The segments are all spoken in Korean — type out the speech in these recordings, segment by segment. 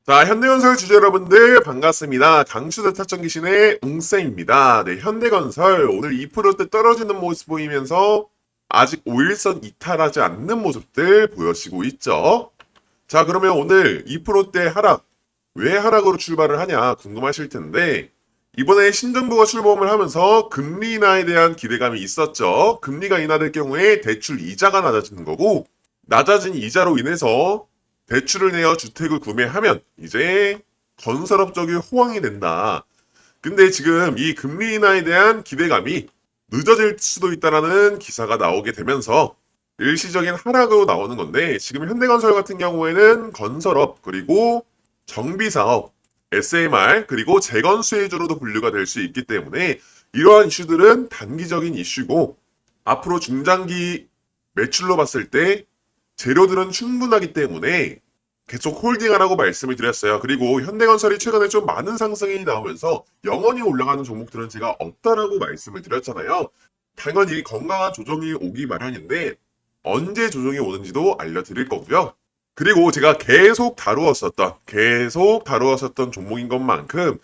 자, 현대건설 주주 여러분들 반갑습니다. 강추대 타천기신의 웅쌤입니다. 네, 현대건설 오늘 2%대 떨어지는 모습 보이면서 아직 5일선 이탈하지 않는 모습들 보여지고 있죠. 자, 그러면 오늘 2%대 하락, 왜 하락으로 출발을 하냐 궁금하실 텐데 이번에 신정부가 출범을 하면서 금리 인하에 대한 기대감이 있었죠. 금리가 인하될 경우에 대출 이자가 낮아지는 거고 낮아진 이자로 인해서 대출을 내어 주택을 구매하면 이제 건설업적이 호황이 된다. 근데 지금 이 금리 인하에 대한 기대감이 늦어질 수도 있다라는 기사가 나오게 되면서 일시적인 하락으로 나오는 건데 지금 현대건설 같은 경우에는 건설업 그리고 정비사업, SMR 그리고 재건수혜주로도 분류가 될 수 있기 때문에 이러한 이슈들은 단기적인 이슈고 앞으로 중장기 매출로 봤을 때 재료들은 충분하기 때문에 계속 홀딩하라고 말씀을 드렸어요. 그리고 현대건설이 최근에 좀 많은 상승이 나오면서 영원히 올라가는 종목들은 제가 없다라고 말씀을 드렸잖아요. 당연히 건강한 조정이 오기 마련인데 언제 조정이 오는지도 알려드릴 거고요. 그리고 제가 계속 다루었었던 종목인 것만큼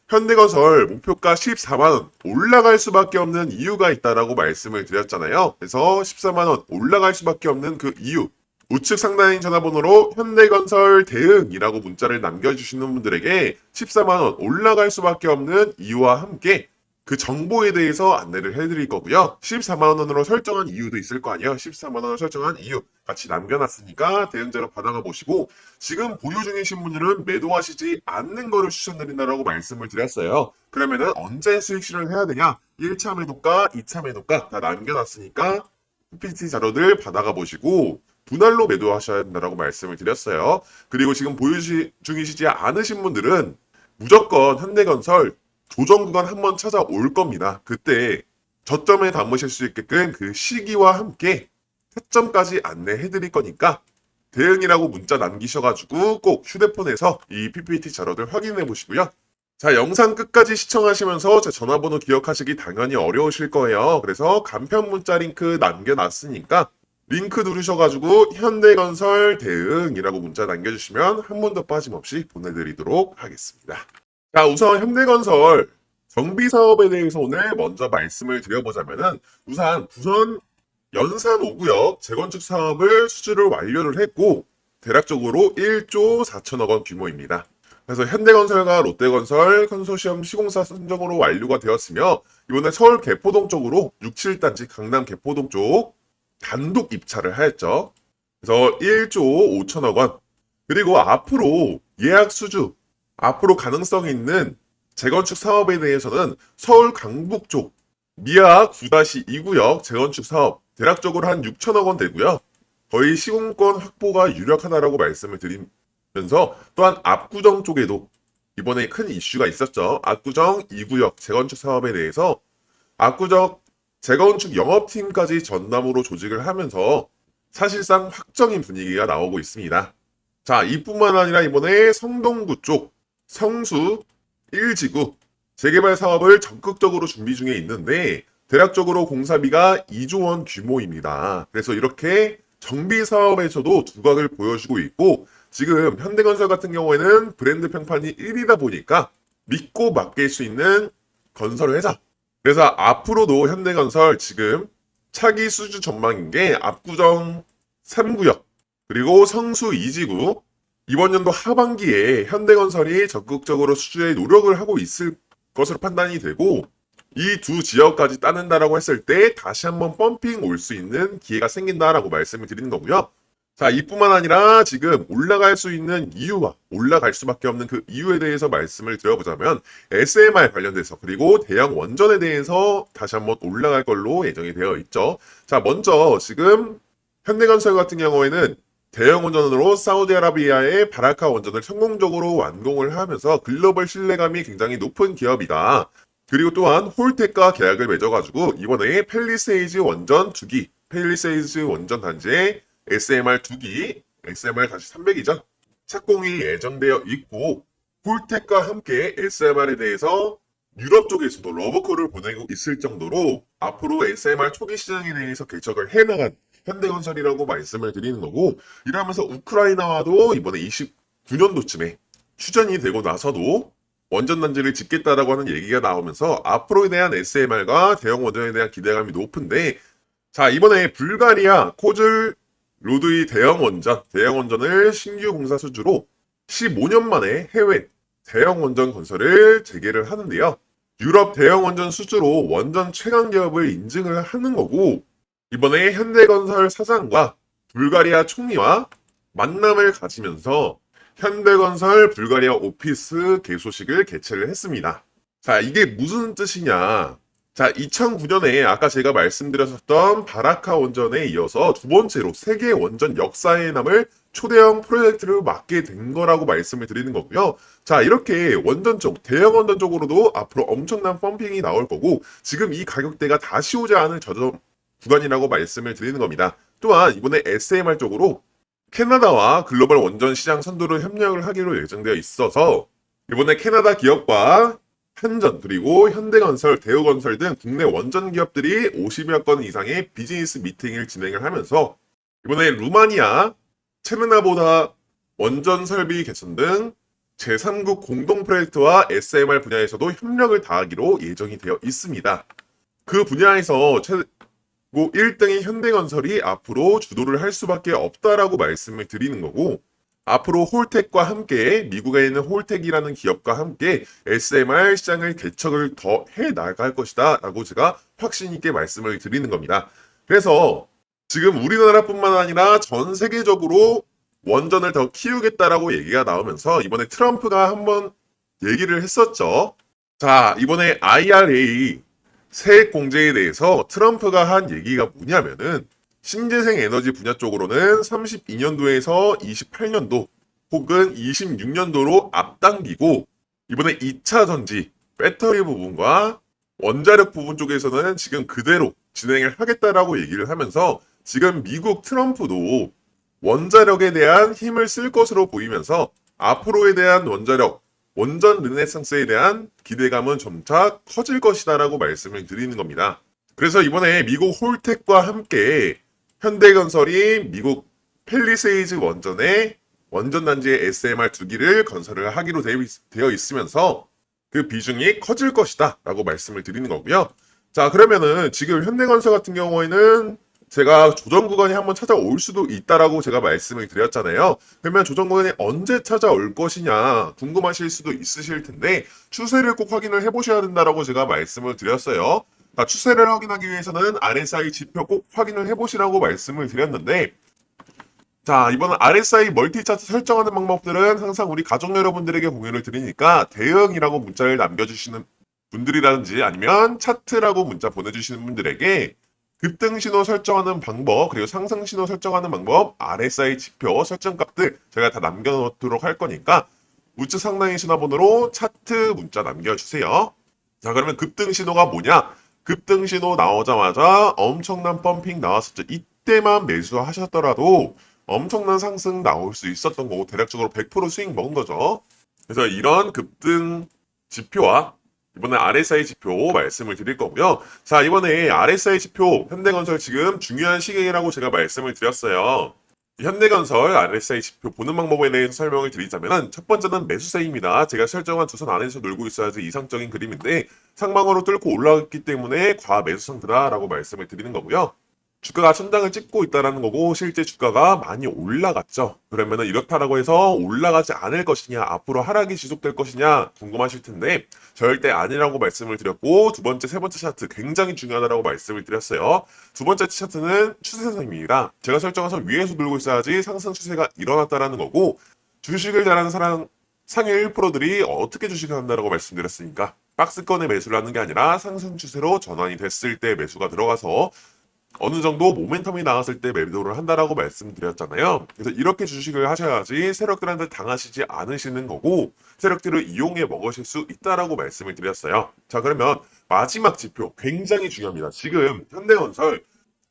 현대건설 목표가 14만원 올라갈 수밖에 없는 이유가 있다라고 말씀을 드렸잖아요. 그래서 14만원 올라갈 수밖에 없는 그 이유 우측 상단인 전화번호로 현대건설 대응이라고 문자를 남겨주시는 분들에게 14만원 올라갈 수밖에 없는 이유와 함께 그 정보에 대해서 안내를 해드릴 거고요. 14만원으로 설정한 이유도 있을 거 아니에요. 14만원을 설정한 이유 같이 남겨놨으니까 대응자로 받아가 보시고 지금 보유 중이신 분들은 매도하시지 않는 거를 추천드린다라고 말씀을 드렸어요. 그러면은 언제 수익 실현을 해야 되냐? 1차 매도가, 2차 매도가 다 남겨놨으니까 PPT 자료들 받아가 보시고 분할로 매도하셔야 된다고 말씀을 드렸어요. 그리고 지금 보유 중이시지 않으신 분들은 무조건 현대건설 조정 구간 한번 찾아올 겁니다. 그때 저점에 담으실 수 있게끔 그 시기와 함께 타점까지 안내해 드릴 거니까 대응이라고 문자 남기셔가지고 꼭 휴대폰에서 이 PPT 자료들 확인해 보시고요. 자, 영상 끝까지 시청하시면서 제 전화번호 기억하시기 당연히 어려우실 거예요. 그래서 간편 문자 링크 남겨놨으니까 링크 누르셔가지고 현대건설 대응이라고 문자 남겨주시면 한 번도 빠짐없이 보내드리도록 하겠습니다. 자, 우선 현대건설 정비사업에 대해서 오늘 먼저 말씀을 드려보자면은 우선 부산 연산 5구역 재건축 사업을 수주를 완료를 했고 대략적으로 1조 4천억 원 규모입니다. 그래서 현대건설과 롯데건설 컨소시엄 시공사 선정으로 완료가 되었으며 이번에 서울 개포동 쪽으로 6, 7단지 강남 개포동 쪽 단독 입찰을 하였죠. 그래서 1조 5천억 원. 그리고 앞으로 예약 수주, 앞으로 가능성이 있는 재건축 사업에 대해서는 서울 강북 쪽 미아 9-2구역 재건축 사업 대략적으로 한 6천억 원 되고요. 거의 시공권 확보가 유력하다라고 말씀을 드리면서 또한 압구정 쪽에도 이번에 큰 이슈가 있었죠. 압구정 2구역 재건축 사업에 대해서 압구정 재건축 영업팀까지 전담으로 조직을 하면서 사실상 확정인 분위기가 나오고 있습니다. 자, 이뿐만 아니라 이번에 성동구 쪽 성수 1지구 재개발 사업을 적극적으로 준비 중에 있는데 대략적으로 공사비가 2조 원 규모입니다. 그래서 이렇게 정비 사업에서도 두각을 보여주고 있고 지금 현대건설 같은 경우에는 브랜드 평판이 1위다 보니까 믿고 맡길 수 있는 건설 회사. 그래서 앞으로도 현대건설 지금 차기 수주 전망인 게 압구정 3구역 그리고 성수 2지구 이번 연도 하반기에 현대건설이 적극적으로 수주에 노력을 하고 있을 것으로 판단이 되고 이 두 지역까지 따낸다라고 했을 때 다시 한번 펌핑 올 수 있는 기회가 생긴다라고 말씀을 드리는 거고요. 자, 이뿐만 아니라 지금 올라갈 수 있는 이유와 올라갈 수밖에 없는 그 이유에 대해서 말씀을 드려보자면 SMR 관련돼서 그리고 대형 원전에 대해서 다시 한번 올라갈 걸로 예정이 되어 있죠. 자, 먼저 지금 현대건설 같은 경우에는 대형 원전으로 사우디아라비아의 바라카 원전을 성공적으로 완공을 하면서 글로벌 신뢰감이 굉장히 높은 기업이다. 그리고 또한 홀텍과 계약을 맺어가지고 이번에 팰리세이즈 원전 2기, 팰리세이즈 원전 단지에 SMR 2기, SMR-300이죠. 착공이 예정되어 있고 홀텍과 함께 SMR에 대해서 유럽 쪽에서도 러브콜을 보내고 있을 정도로 앞으로 SMR 초기 시장에 대해서 개척을 해나간 현대건설이라고 말씀을 드리는 거고 이러면서 우크라이나와도 이번에 29년도쯤에 추전이 되고 나서도 원전 단지를 짓겠다라고 하는 얘기가 나오면서 앞으로에 대한 SMR과 대형 원전에 대한 기대감이 높은데, 자, 이번에 불가리아 코즐 로드의 대형 원전을 신규 공사 수주로 15년 만에 해외 대형 원전 건설을 재개를 하는데요. 유럽 대형 원전 수주로 원전 최강 기업을 인증을 하는 거고, 이번에 현대건설 사장과 불가리아 총리와 만남을 가지면서 현대건설 불가리아 오피스 개소식을 개최를 했습니다. 자, 이게 무슨 뜻이냐? 자, 2009년에 아까 제가 말씀드렸었던 바라카 원전에 이어서 두 번째로 세계 원전 역사에 남을 초대형 프로젝트를 맡게 된 거라고 말씀을 드리는 거고요. 자, 이렇게 원전 쪽, 대형 원전 쪽으로도 앞으로 엄청난 펌핑이 나올 거고, 지금 이 가격대가 다시 오지 않을 저점 구간이라고 말씀을 드리는 겁니다. 또한 이번에 SMR 쪽으로 캐나다와 글로벌 원전 시장 선도를 협력을 하기로 예정되어 있어서 이번에 캐나다 기업과 한전 그리고 현대건설, 대우건설 등 국내 원전 기업들이 50여 건 이상의 비즈니스 미팅을 진행을 하면서 이번에 루마니아, 체르나보다 원전 설비 개선 등 제3국 공동 프로젝트와 SMR 분야에서도 협력을 다하기로 예정이 되어 있습니다. 그 분야에서 뭐 1등인 현대건설이 앞으로 주도를 할 수밖에 없다라고 말씀을 드리는 거고, 앞으로 홀텍과 함께 미국에 있는 홀텍이라는 기업과 함께 SMR 시장을 개척을 더 해 나갈 것이다 라고 제가 확신 있게 말씀을 드리는 겁니다. 그래서 지금 우리나라뿐만 아니라 전 세계적으로 원전을 더 키우겠다라고 얘기가 나오면서 이번에 트럼프가 한번 얘기를 했었죠. 자, 이번에 IRA 세액 공제에 대해서 트럼프가 한 얘기가 뭐냐면은 신재생 에너지 분야 쪽으로는 32년도에서 28년도 혹은 26년도로 앞당기고, 이번에 2차 전지, 배터리 부분과 원자력 부분 쪽에서는 지금 그대로 진행을 하겠다라고 얘기를 하면서 지금 미국 트럼프도 원자력에 대한 힘을 쓸 것으로 보이면서 앞으로에 대한 원자력, 원전 르네상스에 대한 기대감은 점차 커질 것이다라고 말씀을 드리는 겁니다. 그래서 이번에 미국 홀텍과 함께 현대건설이 미국 팰리세이즈 원전에 원전 단지의 SMR 2기를 건설을 하기로 되어 있으면서 그 비중이 커질 것이다 라고 말씀을 드리는 거고요. 자, 그러면은 지금 현대건설 같은 경우에는 제가 조정 구간이 한번 찾아올 수도 있다라고 제가 말씀을 드렸잖아요. 그러면 조정 구간이 언제 찾아올 것이냐 궁금하실 수도 있으실 텐데 추세를 꼭 확인을 해보셔야 된다라고 제가 말씀을 드렸어요. 자, 추세를 확인하기 위해서는 RSI 지표 꼭 확인을 해보시라고 말씀을 드렸는데, 자, 이번 RSI 멀티 차트 설정하는 방법들은 항상 우리 가족 여러분들에게 공유를 드리니까 대응이라고 문자를 남겨주시는 분들이라든지 아니면 차트라고 문자 보내주시는 분들에게 급등 신호 설정하는 방법, 그리고 상승 신호 설정하는 방법, RSI 지표 설정값들 제가 다 남겨놓도록 할 거니까 우측 상단의 전화번호로 차트 문자 남겨주세요. 자, 그러면 급등 신호가 뭐냐? 급등 신호 나오자마자 엄청난 펌핑 나왔었죠. 이때만 매수하셨더라도 엄청난 상승 나올 수 있었던 거고 대략적으로 100% 수익 먹은 거죠. 그래서 이런 급등 지표와 이번에 RSI 지표 말씀을 드릴 거고요. 자, 이번에 RSI 지표 현대건설 지금 중요한 시기라고 제가 말씀을 드렸어요. 현대건설 RSI 지표 보는 방법에 대해서 설명을 드리자면 첫 번째는 매수세입니다. 제가 설정한 주선 안에서 놀고 있어야지 이상적인 그림인데 상방으로 뚫고 올라갔기 때문에 과매수 상태다라고 말씀을 드리는 거고요. 주가가 천장을 찍고 있다는 거고 실제 주가가 많이 올라갔죠. 그러면은 이렇다라고 해서 올라가지 않을 것이냐, 앞으로 하락이 지속될 것이냐 궁금하실 텐데 절대 아니라고 말씀을 드렸고, 두 번째, 세 번째 차트 굉장히 중요하다고 말씀을 드렸어요. 두 번째 차트는 추세선입니다. 제가 설정해서 위에서 돌고 있어야지 상승 추세가 일어났다라는 거고, 주식을 잘하는 사람 상위 1%들이 어떻게 주식을 한다라고 말씀드렸으니까 박스권에 매수를 하는 게 아니라 상승 추세로 전환이 됐을 때 매수가 들어가서 어느 정도 모멘텀이 나왔을 때 매도를 한다라고 말씀드렸잖아요. 그래서 이렇게 주식을 하셔야지 세력들한테 당하시지 않으시는 거고 세력들을 이용해 먹으실 수 있다라고 말씀을 드렸어요. 자, 그러면 마지막 지표 굉장히 중요합니다. 지금 현대건설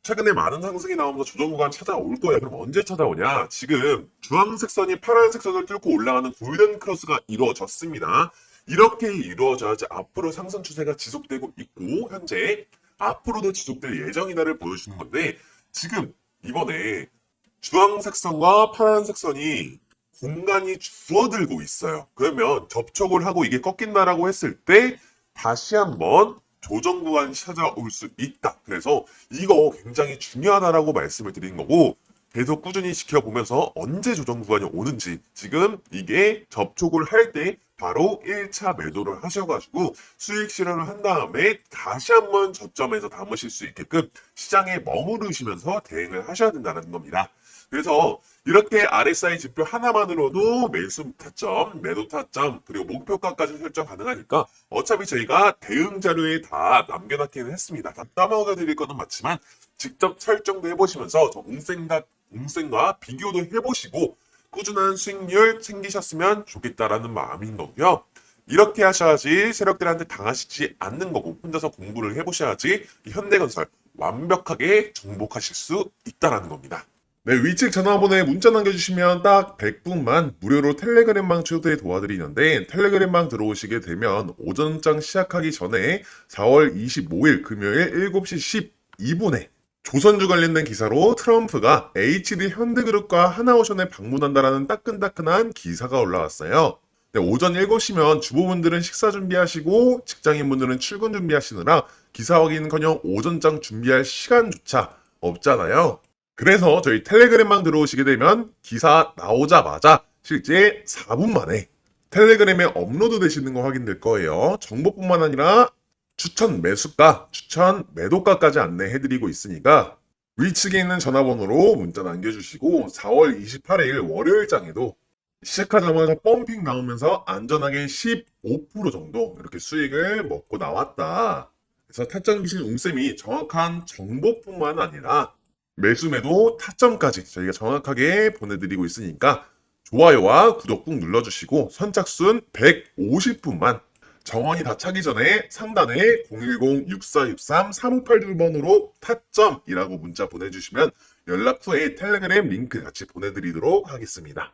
최근에 많은 상승이 나오면서 조정 구간 찾아올 거예요. 그럼 언제 찾아오냐? 지금 주황색 선이 파란색 선을 뚫고 올라가는 골든 크로스가 이루어졌습니다. 이렇게 이루어져야지 앞으로 상승 추세가 지속되고 있고 현재 앞으로도 지속될 예정이다를 보여주는 건데, 지금 이번에 주황색 선과 파란색 선이 공간이 줄어들고 있어요. 그러면 접촉을 하고 이게 꺾인다라고 했을 때 다시 한번 조정 구간이 찾아올 수 있다. 그래서 이거 굉장히 중요하다라고 말씀을 드린 거고, 계속 꾸준히 지켜보면서 언제 조정 구간이 오는지, 지금 이게 접촉을 할 때 바로 1차 매도를 하셔가지고 수익 실현을 한 다음에 다시 한번 저점에서 담으실 수 있게끔 시장에 머무르시면서 대응을 하셔야 된다는 겁니다. 그래서 이렇게 RSI 지표 하나만으로도 매수 타점, 매도 타점, 그리고 목표가까지 설정 가능하니까 어차피 저희가 대응 자료에 다 남겨놨기는 했습니다. 다 따먹어 드릴 거는 맞지만 직접 설정도 해보시면서 저 웅생과 비교도 해보시고 꾸준한 수익률 챙기셨으면 좋겠다라는 마음인 거고요. 이렇게 하셔야지 세력들한테 당하시지 않는 거고, 혼자서 공부를 해보셔야지 이 현대건설 완벽하게 정복하실 수 있다라는 겁니다. 네, 위측 전화번호에 문자 남겨주시면 딱 100분만 무료로 텔레그램방 초대 도와드리는데, 텔레그램방 들어오시게 되면 오전장 시작하기 전에 4월 25일 금요일 7시 12분에 조선주 관련된 기사로 트럼프가 HD 현대그룹과 하나오션에 방문한다라는 따끈따끈한 기사가 올라왔어요. 네, 오전 7시면 주부분들은 식사 준비하시고 직장인분들은 출근 준비하시느라 기사 확인은커녕 오전장 준비할 시간조차 없잖아요. 그래서 저희 텔레그램방 들어오시게 되면 기사 나오자마자 실제 4분 만에 텔레그램에 업로드 되시는 거 확인될 거예요. 정보뿐만 아니라 추천 매수가, 추천 매도가까지 안내해드리고 있으니까 위측에 있는 전화번호로 문자 남겨주시고 4월 28일 월요일장에도 시작하자마자 펌핑 나오면서 안전하게 15% 정도 이렇게 수익을 먹고 나왔다. 그래서 타점 기신 웅쌤이 정확한 정보뿐만 아니라 매수 매도 타점까지 저희가 정확하게 보내드리고 있으니까 좋아요와 구독 꾹 눌러주시고 선착순 150분만 정원이 다 차기 전에 상단에 010-6463-3582번으로 타점이라고 문자 보내주시면 연락 후에 텔레그램 링크 같이 보내드리도록 하겠습니다.